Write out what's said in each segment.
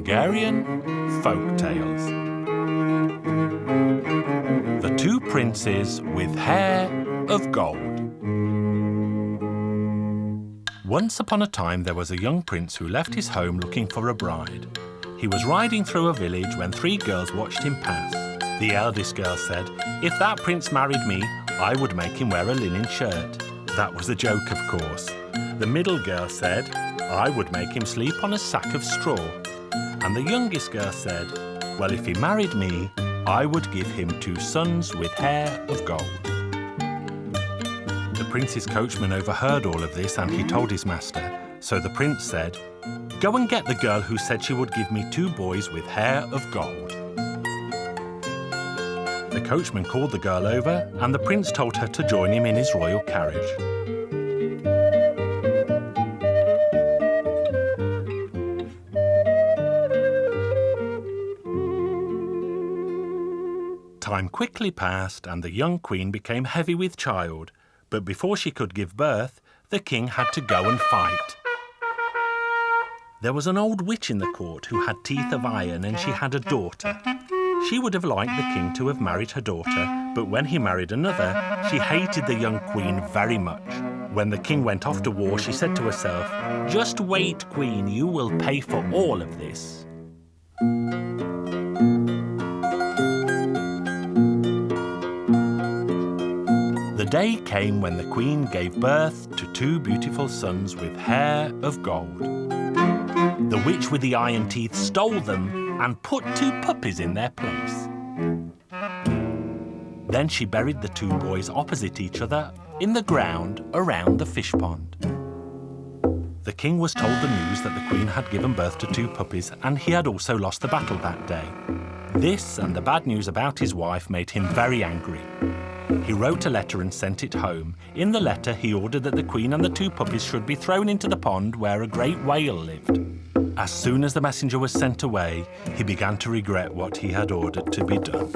Hungarian Folk Tales. The Two Princes with Hair of Gold. Once upon a time there was a young prince who left his home looking for a bride. He was riding through a village when three girls watched him pass. The eldest girl said, "If that prince married me, I would make him wear a linen shirt." That was a joke, of course. The middle girl said, "I would make him sleep on a sack of straw." And the youngest girl said, "Well, if he married me, I would give him 2 sons with hair of gold." The prince's coachman overheard all of this and he told his master. So the prince said, "Go and get the girl who said she would give me 2 boys with hair of gold." The coachman called the girl over and the prince told her to join him in his royal carriage. Time quickly passed and the young queen became heavy with child, but before she could give birth, the king had to go and fight. There was an old witch in the court who had teeth of iron and she had a daughter. She would have liked the king to have married her daughter, but when he married another, she hated the young queen very much. When the king went off to war, she said to herself, "Just wait, queen, you will pay for all of this." The day came when the queen gave birth to 2 beautiful sons with hair of gold. The witch with the iron teeth stole them and put 2 puppies in their place. Then she buried the 2 boys opposite each other in the ground around the fish pond. The king was told the news that the queen had given birth to 2 puppies and he had also lost the battle that day. This and the bad news about his wife made him very angry. He wrote a letter and sent it home. In the letter, he ordered that the queen and the 2 puppies should be thrown into the pond where a great whale lived. As soon as the messenger was sent away, he began to regret what he had ordered to be done.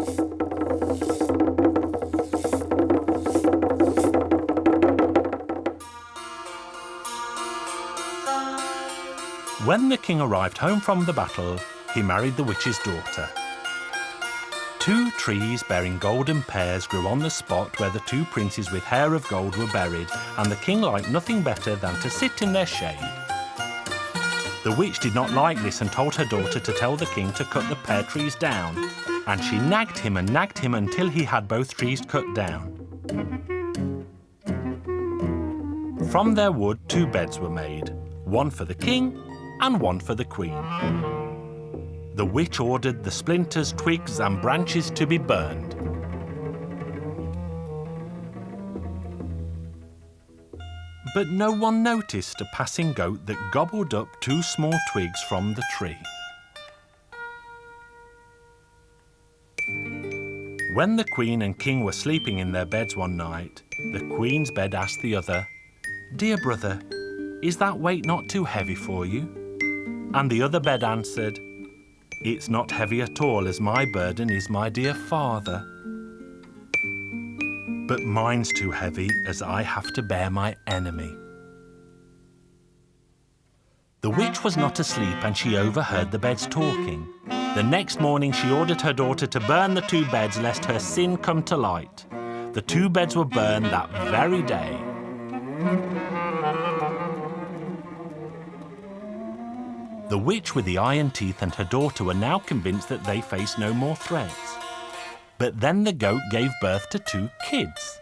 When the king arrived home from the battle, he married the witch's daughter. 2 trees bearing golden pears grew on the spot where the 2 princes with hair of gold were buried, and the king liked nothing better than to sit in their shade. The witch did not like this and told her daughter to tell the king to cut the pear trees down, and she nagged him until he had both trees cut down. From their wood 2 beds were made, one for the king and one for the queen. The witch ordered the splinters, twigs and branches to be burned. But no one noticed a passing goat that gobbled up 2 small twigs from the tree. When the queen and king were sleeping in their beds one night, the queen's bed asked the other, "Dear brother, is that weight not too heavy for you?" And the other bed answered, "It's not heavy at all, as my burden is my dear father. But mine's too heavy, as I have to bear my enemy." The witch was not asleep and she overheard the beds talking. The next morning she ordered her daughter to burn the 2 beds lest her sin come to light. The 2 beds were burned that very day. The witch with the iron teeth and her daughter were now convinced that they faced no more threats. But then the goat gave birth to 2 kids.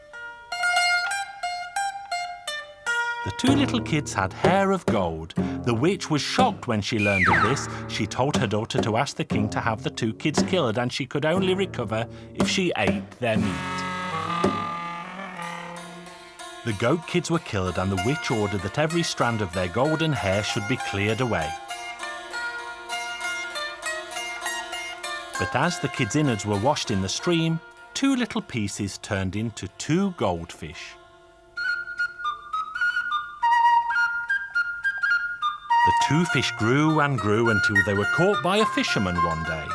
The 2 little kids had hair of gold. The witch was shocked when she learned of this. She told her daughter to ask the king to have the 2 kids killed, and she could only recover if she ate their meat. The goat kids were killed, and the witch ordered that every strand of their golden hair should be cleared away. But as the kids' innards were washed in the stream, 2 little pieces turned into 2 goldfish. The 2 fish grew and grew until they were caught by a fisherman one day.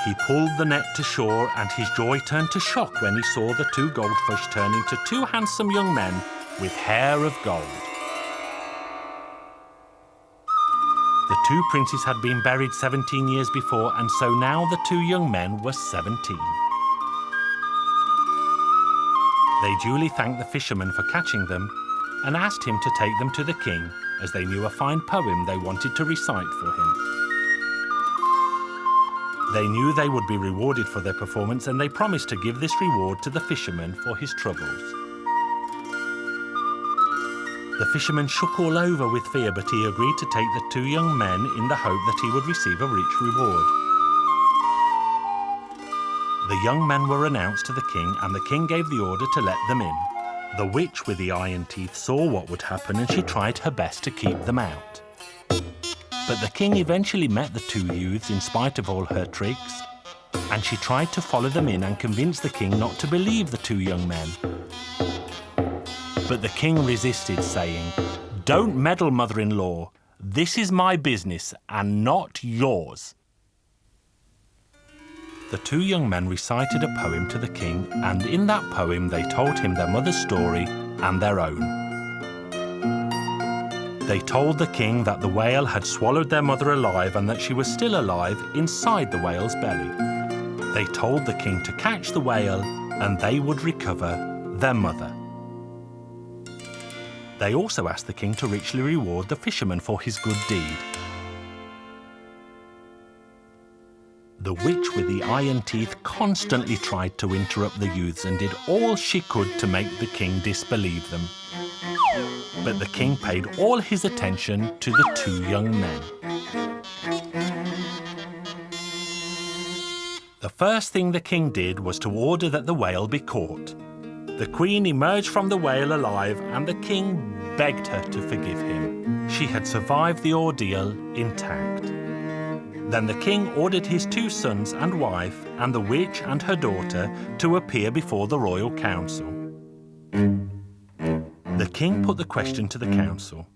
He pulled the net to shore and his joy turned to shock when he saw the 2 goldfish turn into 2 handsome young men with hair of gold. The 2 princes had been buried 17 years before, and so now the 2 young men were 17. They duly thanked the fisherman for catching them and asked him to take them to the king, as they knew a fine poem they wanted to recite for him. They knew they would be rewarded for their performance, and they promised to give this reward to the fisherman for his troubles. The fisherman shook all over with fear, but he agreed to take the 2 young men in the hope that he would receive a rich reward. The young men were announced to the king, and the king gave the order to let them in. The witch with the iron teeth saw what would happen, and she tried her best to keep them out. But the king eventually met the 2 youths in spite of all her tricks, and she tried to follow them in and convince the king not to believe the 2 young men. But the king resisted, saying, "Don't meddle, mother-in-law. This is my business and not yours." The 2 young men recited a poem to the king, and in that poem they told him their mother's story and their own. They told the king that the whale had swallowed their mother alive and that she was still alive inside the whale's belly. They told the king to catch the whale and they would recover their mother. They also asked the king to richly reward the fisherman for his good deed. The witch with the iron teeth constantly tried to interrupt the youths and did all she could to make the king disbelieve them. But the king paid all his attention to the 2 young men. The first thing the king did was to order that the whale be caught. The queen emerged from the whale alive, and the king begged her to forgive him. She had survived the ordeal intact. Then the king ordered his 2 sons and wife, and the witch and her daughter, to appear before the royal council. The king put the question to the council: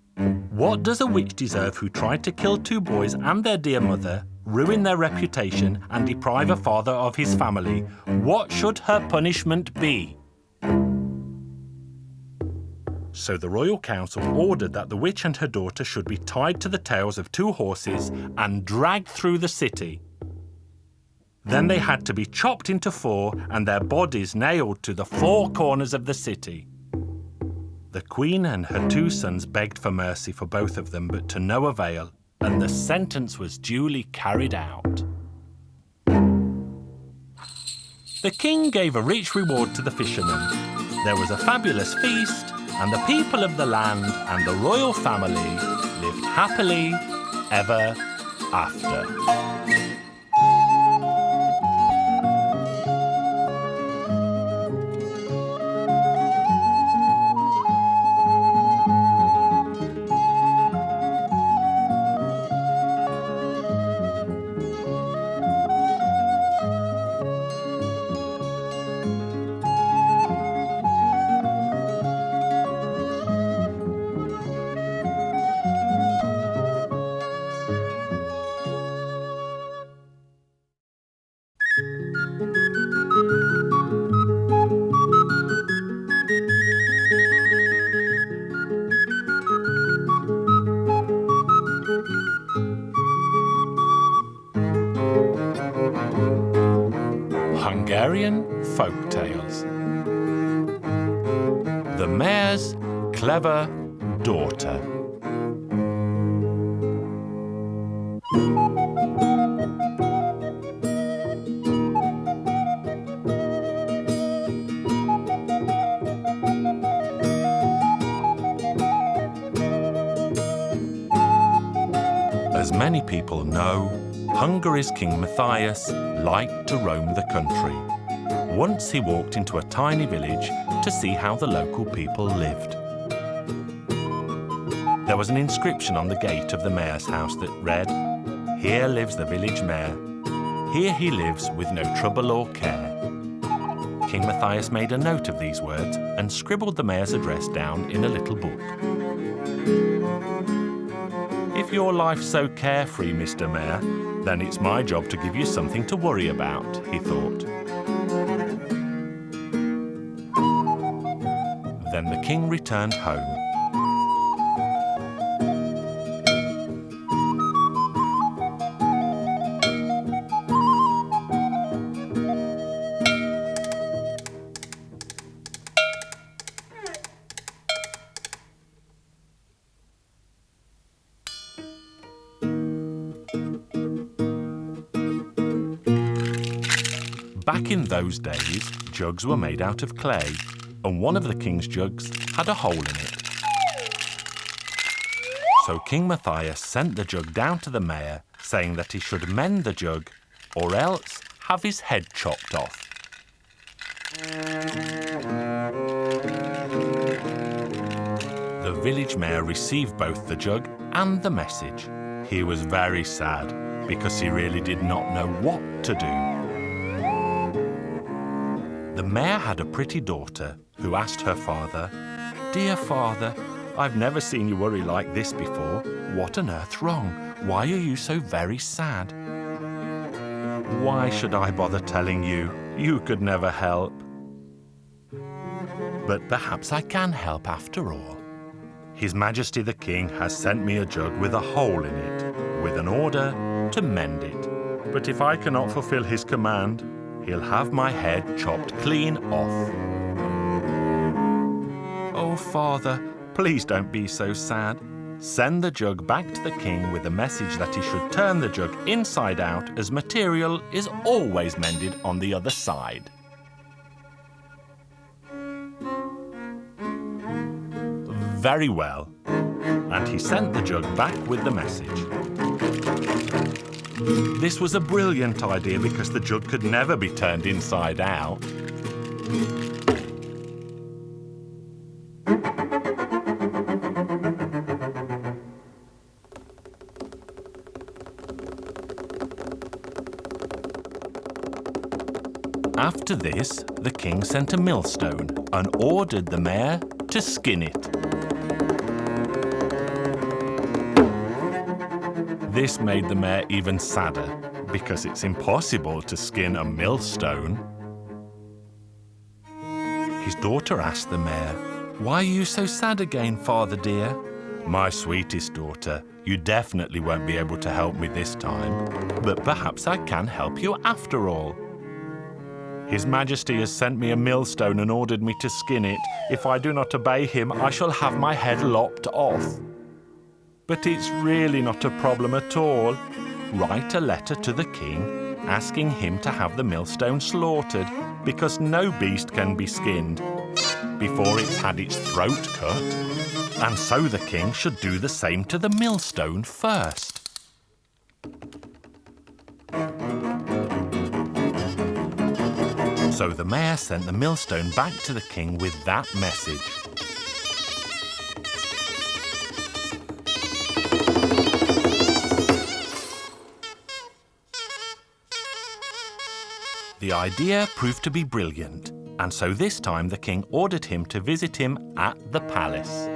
"What does a witch deserve who tried to kill 2 boys and their dear mother, ruin their reputation, and deprive a father of his family? What should her punishment be?" So the royal council ordered that the witch and her daughter should be tied to the tails of 2 horses and dragged through the city. Then they had to be chopped into 4 and their bodies nailed to the 4 corners of the city. The queen and her 2 sons begged for mercy for both of them, but to no avail, and the sentence was duly carried out. The king gave a rich reward to the fishermen. There was a fabulous feast, and the people of the land and the royal family lived happily ever after. Hungarian Folk Tales. The Mayor's Clever Daughter. As many people know, Hungary's King Matthias liked to roam the country. Once he walked into a tiny village to see how the local people lived. There was an inscription on the gate of the mayor's house that read, "Here lives the village mayor. Here he lives with no trouble or care." King Matthias made a note of these words and scribbled the mayor's address down in a little book. "If your life's so carefree, Mr. Mayor, then it's my job to give you something to worry about," he thought. Then the king returned home. back in those days, jugs were made out of clay, and one of the king's jugs had a hole in it. So King Matthias sent the jug down to the mayor, saying that he should mend the jug, or else have his head chopped off. The village mayor received both the jug and the message. He was very sad, because he really did not know what to do. The mayor had a pretty daughter who asked her father, "Dear father, I've never seen you worry like this before. What on earth's wrong? Why are you so very sad?" "Why should I bother telling you? You could never help." "But perhaps I can help after all. His Majesty the King has sent me a jug with a hole in it, with an order to mend it. But if I cannot fulfill his command, he'll have my head chopped clean off." "Oh, father, please don't be so sad. Send the jug back to the king with a message that he should turn the jug inside out, as material is always mended on the other side." Very well. And he sent the jug back with the message. This was a brilliant idea because the jug could never be turned inside out. After this, the king sent a millstone and ordered the mayor to skin it. This made the mayor even sadder, because it's impossible to skin a millstone. His daughter asked the mayor, "Why are you so sad again, father dear?" "My sweetest daughter, you definitely won't be able to help me this time, but perhaps I can help you after all. His Majesty has sent me a millstone and ordered me to skin it. If I do not obey him, I shall have my head lopped off. But it's really not a problem at all. Write a letter to the king, asking him to have the millstone slaughtered, because no beast can be skinned before it's had its throat cut, and so the king should do the same to the millstone first." So the mayor sent the millstone back to the king with that message. The idea proved to be brilliant, and so this time the king ordered him to visit him at the palace.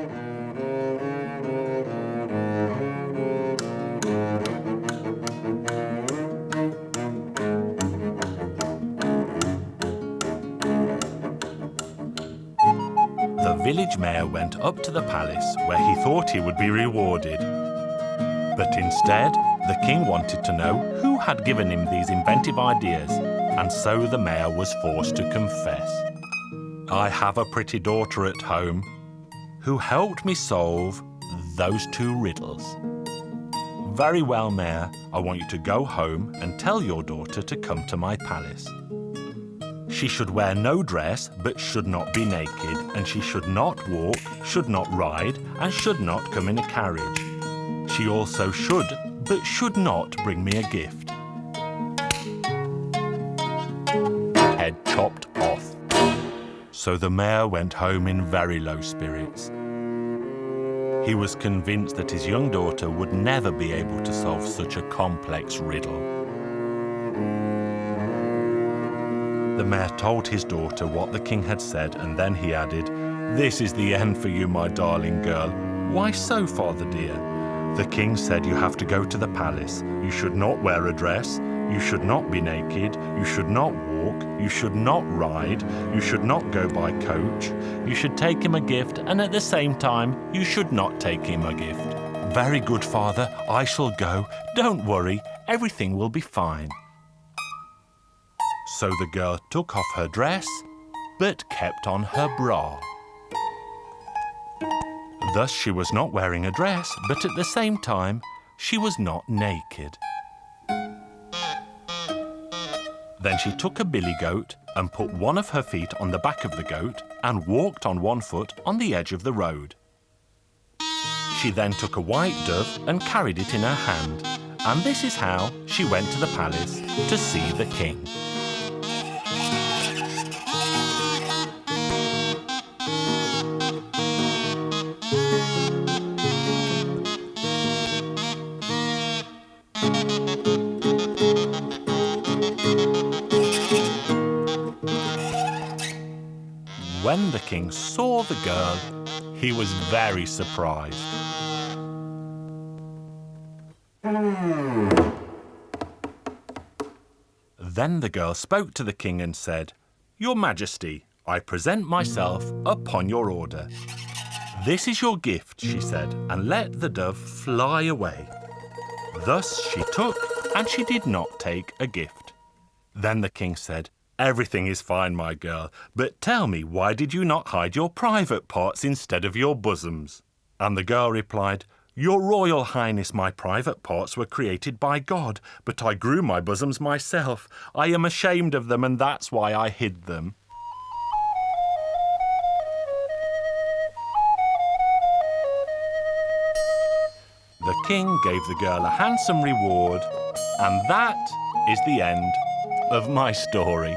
The village mayor went up to the palace where he thought he would be rewarded. But instead, the king wanted to know who had given him these inventive ideas, and so the mayor was forced to confess. "I have a pretty daughter at home who helped me solve those two riddles." "Very well, Mayor. I want you to go home and tell your daughter to come to my palace. She should wear no dress, but should not be naked, and she should not walk, should not ride, and should not come in a carriage. She also should, but should not bring me a gift." Head chopped off. So the mayor went home in very low spirits. He was convinced that his young daughter would never be able to solve such a complex riddle. The mayor told his daughter what the king had said, and then he added, "This is the end for you, my darling girl." "Why so, father dear?" "The king said you have to go to the palace. You should not wear a dress. You should not be naked. You should not walk. You should not ride. You should not go by coach. You should take him a gift, and at the same time, you should not take him a gift." "Very good, father. I shall go. Don't worry. Everything will be fine." So the girl took off her dress, but kept on her bra. Thus she was not wearing a dress, but at the same time, she was not naked. Then she took a billy goat and put one of her feet on the back of the goat and walked on one foot on the edge of the road. She then took a white dove and carried it in her hand, and this is how she went to the palace to see the king. When the king saw the girl, he was very surprised. Then the girl spoke to the king and said, "Your Majesty, I present myself upon your order." "This is your gift," she said, and let the dove fly away. Thus she took, and she did not take a gift. Then the king said, "Everything is fine, my girl, but tell me, why did you not hide your private parts instead of your bosoms?" And the girl replied, "Your Royal Highness, my private parts were created by God, but I grew my bosoms myself. I am ashamed of them, and that's why I hid them." The king gave the girl a handsome reward, and that is the end of my story.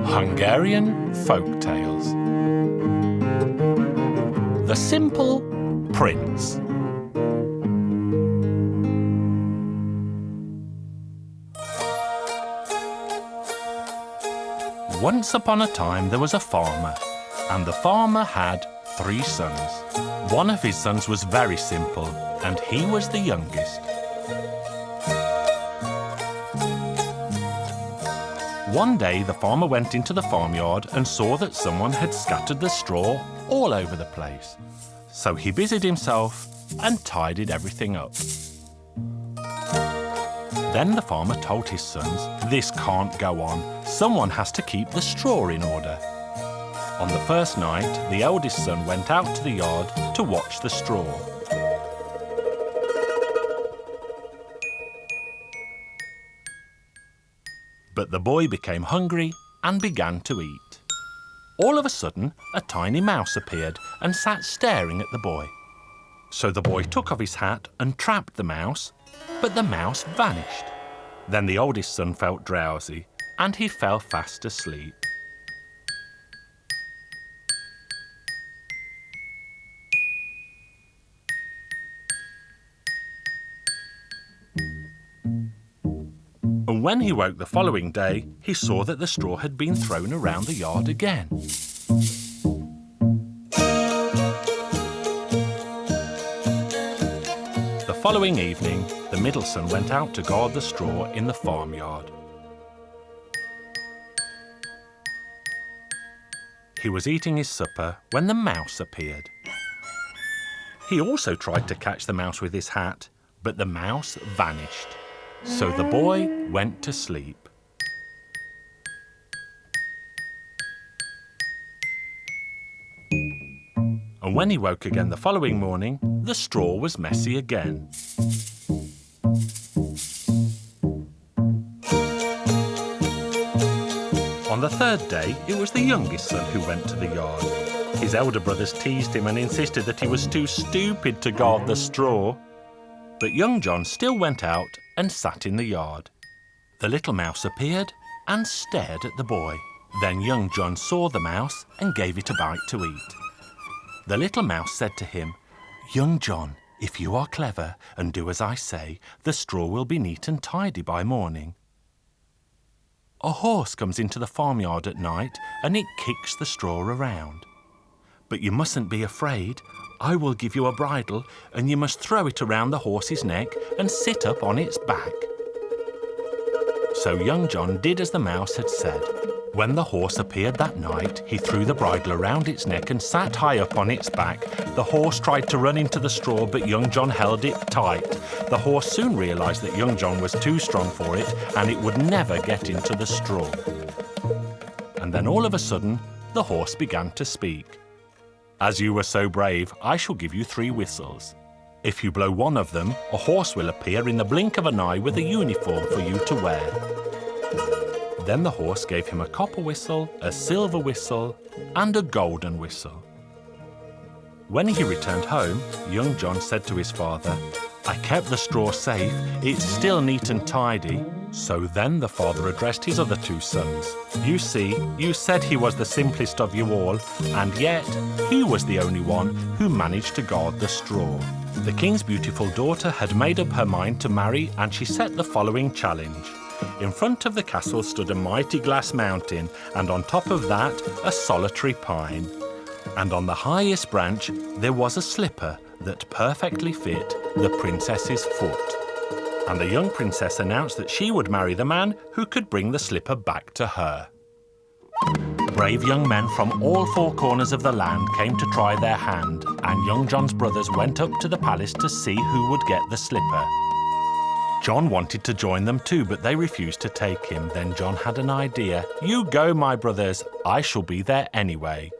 Hungarian Folk Tales. The Simple Prince. Once upon a time there was a farmer, and the farmer had 3 sons. One of his sons was very simple, and he was the youngest. One day the farmer went into the farmyard and saw that someone had scattered the straw all over the place. So he busied himself and tidied everything up. Then the farmer told his sons, "This can't go on. Someone has to keep the straw in order." On the first night, the eldest son went out to the yard to watch the straw. But the boy became hungry and began to eat. All of a sudden, a tiny mouse appeared and sat staring at the boy. So the boy took off his hat and trapped the mouse, but the mouse vanished. Then the oldest son felt drowsy, and he fell fast asleep. And when he woke the following day, he saw that the straw had been thrown around the yard again. The following evening, the middle son went out to guard the straw in the farmyard. He was eating his supper when the mouse appeared. He also tried to catch the mouse with his hat, but the mouse vanished. So the boy went to sleep. And when he woke again the following morning, the straw was messy again. On the third day, it was the youngest son who went to the yard. His elder brothers teased him and insisted that he was too stupid to guard the straw. But young John still went out and sat in the yard. The little mouse appeared and stared at the boy. Then young John saw the mouse and gave it a bite to eat. The little mouse said to him, "Young John, if you are clever and do as I say, the straw will be neat and tidy by morning." A horse comes into the farmyard at night and it kicks the straw around. "But you mustn't be afraid. I will give you a bridle and you must throw it around the horse's neck and sit up on its back." So young John did as the mouse had said. When the horse appeared that night, he threw the bridle around its neck and sat high up on its back. The horse tried to run into the straw, but young John held it tight. The horse soon realised that young John was too strong for it and it would never get into the straw. And then all of a sudden, the horse began to speak. "As you were so brave, I shall give you 3 whistles. If you blow one of them, a horse will appear in the blink of an eye with a uniform for you to wear." Then the horse gave him a copper whistle, a silver whistle, and a golden whistle. When he returned home, young John said to his father, "I kept the straw safe, it's still neat and tidy." So then the father addressed his other 2 sons. "You see, you said he was the simplest of you all, and yet he was the only one who managed to guard the straw." The king's beautiful daughter had made up her mind to marry, and she set the following challenge. In front of the castle stood a mighty glass mountain, and on top of that a solitary pine. And on the highest branch there was a slipper that perfectly fit the princess's foot. And the young princess announced that she would marry the man who could bring the slipper back to her. Brave young men from all 4 corners of the land came to try their hand, and young John's brothers went up to the palace to see who would get the slipper. John wanted to join them too, but they refused to take him. Then John had an idea. "You go, my brothers, I shall be there anyway."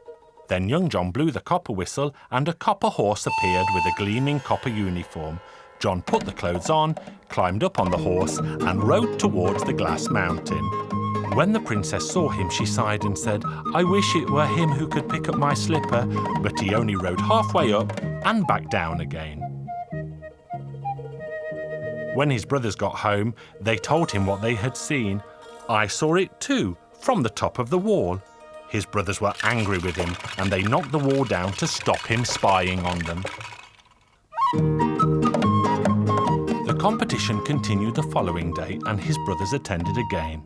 Then young John blew the copper whistle and a copper horse appeared with a gleaming copper uniform. John put the clothes on, climbed up on the horse and rode towards the glass mountain. When the princess saw him, she sighed and said, "I wish it were him who could pick up my slipper," but he only rode halfway up and back down again. When his brothers got home, they told him what they had seen. "I saw it too, from the top of the wall." His brothers were angry with him, and they knocked the wall down to stop him spying on them. The competition continued the following day, and his brothers attended again.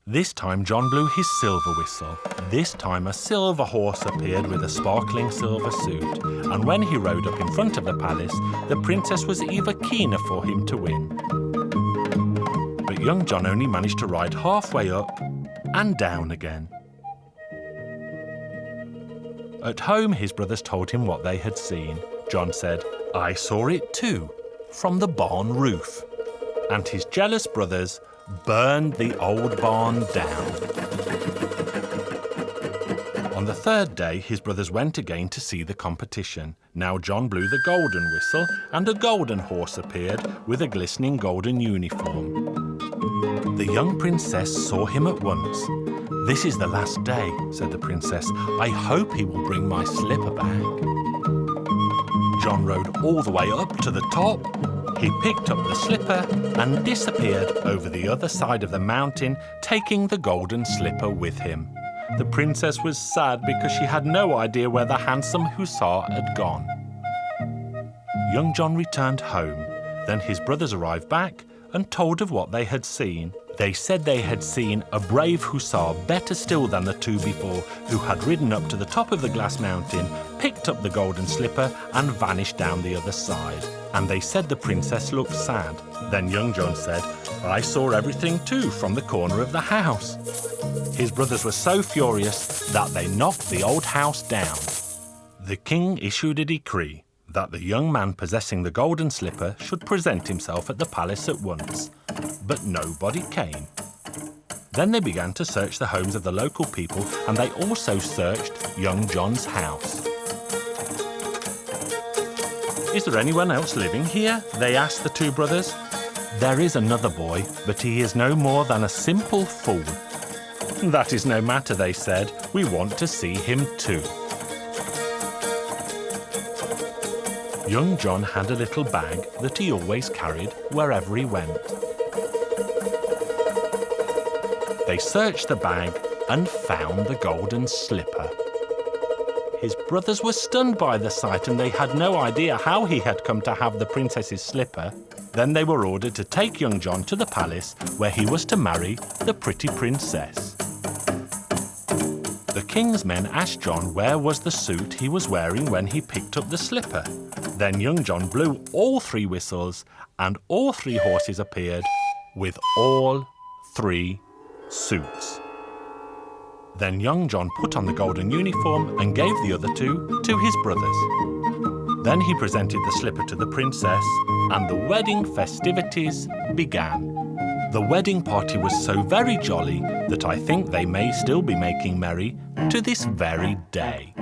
This time John blew his silver whistle. This time a silver horse appeared with a sparkling silver suit, and when he rode up in front of the palace, the princess was even keener for him to win. But young John only managed to ride halfway up and down again. At home, his brothers told him what they had seen. John said, "I saw it too, from the barn roof." And his jealous brothers burned the old barn down. On the 3rd day, his brothers went again to see the competition. Now John blew the golden whistle, and a golden horse appeared with a glistening golden uniform. The young princess saw him at once. "This is the last day," said the princess. "I hope he will bring my slipper back." John rode all the way up to the top. He picked up the slipper and disappeared over the other side of the mountain, taking the golden slipper with him. The princess was sad because she had no idea where the handsome hussar had gone. Young John returned home. Then his brothers arrived back and told of what they had seen. They said they had seen a brave hussar, better still than the 2 before, who had ridden up to the top of the glass mountain, picked up the golden slipper and vanished down the other side. And they said the princess looked sad. Then young John said, "I saw everything too from the corner of the house." His brothers were so furious that they knocked the old house down. The king issued a decree that the young man possessing the golden slipper should present himself at the palace at once. But nobody came. Then they began to search the homes of the local people, and they also searched young John's house. "Is there anyone else living here?" they asked the 2 brothers. "There is another boy, but he is no more than a simple fool." "That is no matter," they said. "We want to see him too." Young John had a little bag that he always carried wherever he went. They searched the bag and found the golden slipper. His brothers were stunned by the sight and they had no idea how he had come to have the princess's slipper. Then they were ordered to take young John to the palace where he was to marry the pretty princess. The king's men asked John where was the suit he was wearing when he picked up the slipper. Then young John blew all 3 whistles and all 3 horses appeared with all 3 suits. Then young John put on the golden uniform and gave the other 2 to his brothers. Then he presented the slipper to the princess and the wedding festivities began. The wedding party was so very jolly that I think they may still be making merry to this very day.